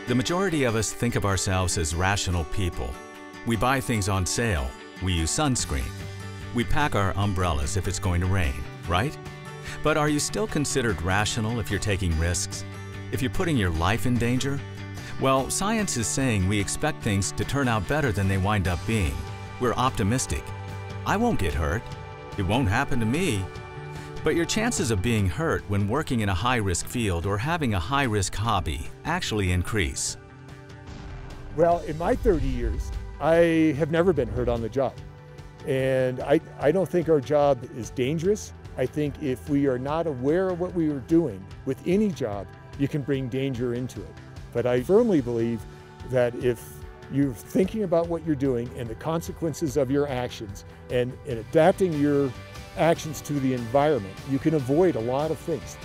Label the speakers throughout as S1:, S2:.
S1: The majority of us think of ourselves as rational people. We buy things on sale. We use sunscreen. We pack our umbrellas if it's going to rain, right? But are you still considered rational if you're taking risks? If you're putting your life in danger? Well, science is saying we expect things to turn out better than they wind up being. We're optimistic. I won't get hurt. It won't happen to me. But your chances of being hurt when working in a high-risk field or having a high-risk hobby actually increase.
S2: Well, in my 30 years, I have never been hurt on the job. And I don't think our job is dangerous. I think if we are not aware of what we are doing with any job, you can bring danger into it. But I firmly believe that if you're thinking about what you're doing and the consequences of your actions and adapting your actions to the environment, you can avoid a lot of things.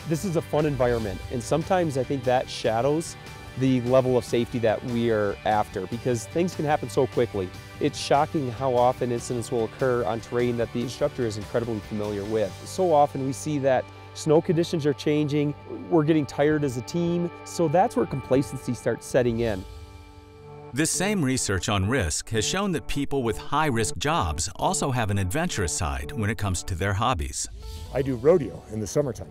S3: This is a fun environment, and sometimes I think that shadows the level of safety that we are after, because things can happen so quickly. It's shocking how often incidents will occur on terrain that the instructor is incredibly familiar with. So often we see that snow conditions are changing, we're getting tired as a team, so that's where complacency starts setting in.
S1: This same research on risk has shown that people with high-risk jobs also have an adventurous side when it comes to their hobbies.
S2: I do rodeo in the summertime,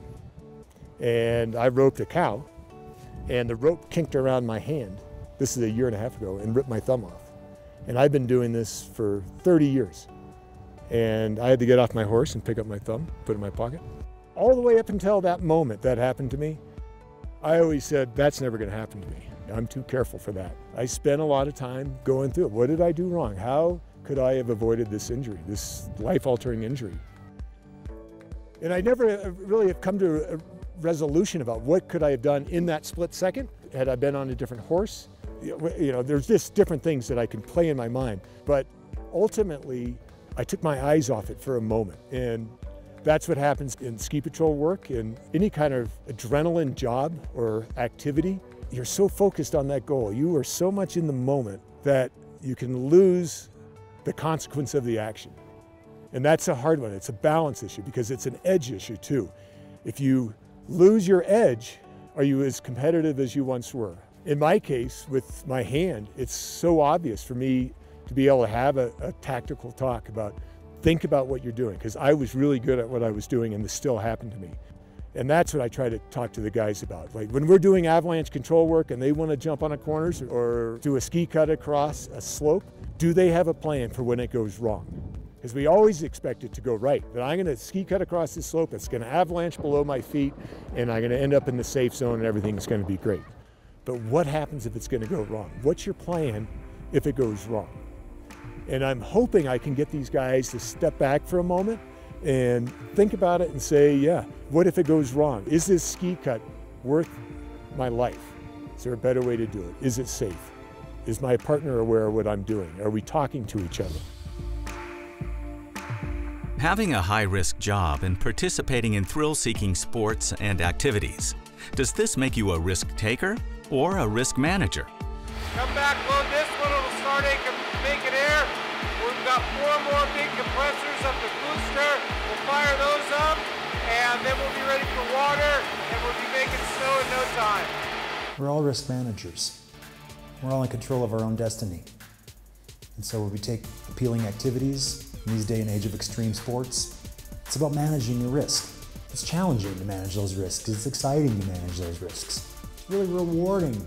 S2: and I roped a cow, and the rope kinked around my hand. This is a year and a half ago, and ripped my thumb off. And I've been doing this for 30 years. And I had to get off my horse and pick up my thumb, put it in my pocket. All the way up until that moment that happened to me, I always said, that's never gonna happen to me. I'm too careful for that. I spent a lot of time going through it. What did I do wrong? How could I have avoided this injury, this life-altering injury? And I never really have come to a resolution about what could I have done in that split second. Had I been on a different horse? You know, there's just different things that I can play in my mind. But ultimately, I took my eyes off it for a moment. And that's what happens in ski patrol work, in any kind of adrenaline job or activity. You're so focused on that goal. You are so much in the moment that you can lose the consequence of the action. And that's a hard one. It's a balance issue because it's an edge issue too. If you lose your edge, are you as competitive as you once were? In my case, with my hand, it's so obvious for me to be able to have a tactical talk about, think about what you're doing, because I was really good at what I was doing and this still happened to me. And that's what I try to talk to the guys about. Like when we're doing avalanche control work and they want to jump on a corners or do a ski cut across a slope, do they have a plan for when it goes wrong? Because we always expect it to go right. That I'm going to ski cut across this slope, it's going to avalanche below my feet, and I'm going to end up in the safe zone and everything's going to be great. But what happens if it's going to go wrong? What's your plan if it goes wrong? And I'm hoping I can get these guys to step back for a moment and think about it and say, yeah, what if it goes wrong? Is this ski cut worth my life? Is there a better way to do it? Is it safe? Is my partner aware of what I'm doing? Are we talking to each other?
S1: Having a high-risk job and participating in thrill-seeking sports and activities, does this make you a risk taker or a risk manager?
S4: Come back, load this one, it'll start making air. We've got 4 more big compressors up the booster. We'll fire those up, and then we'll be ready for water, and we'll be making snow in no time.
S5: We're all risk managers. We're all in control of our own destiny. And so when we take appealing activities, in this day and age of extreme sports, it's about managing your risk. It's challenging to manage those risks. It's exciting to manage those risks. It's really rewarding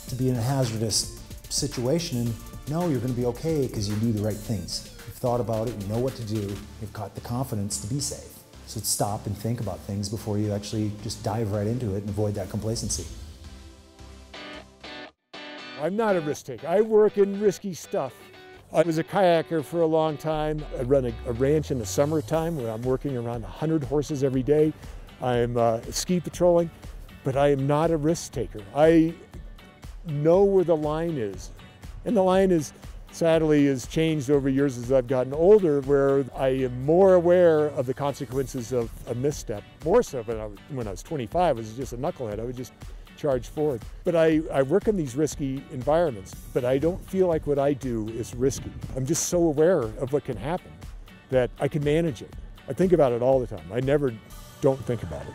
S5: to be in a hazardous situation and know you're going to be okay because you do the right things. You've thought about it, you know what to do, you've got the confidence to be safe. So stop and think about things before you actually just dive right into it and avoid that complacency.
S2: I'm not a risk taker. I work in risky stuff. I was a kayaker for a long time. I run a ranch in the summertime where I'm working around 100 horses every day. I'm ski patrolling, but I am not a risk taker. I know where the line is. And the line is, sadly, has changed over years as I've gotten older, where I am more aware of the consequences of a misstep. More so than when I was 25, I was just a knucklehead. I would just charge forward. But I work in these risky environments, but I don't feel like what I do is risky. I'm just so aware of what can happen that I can manage it. I think about it all the time. I never don't think about it.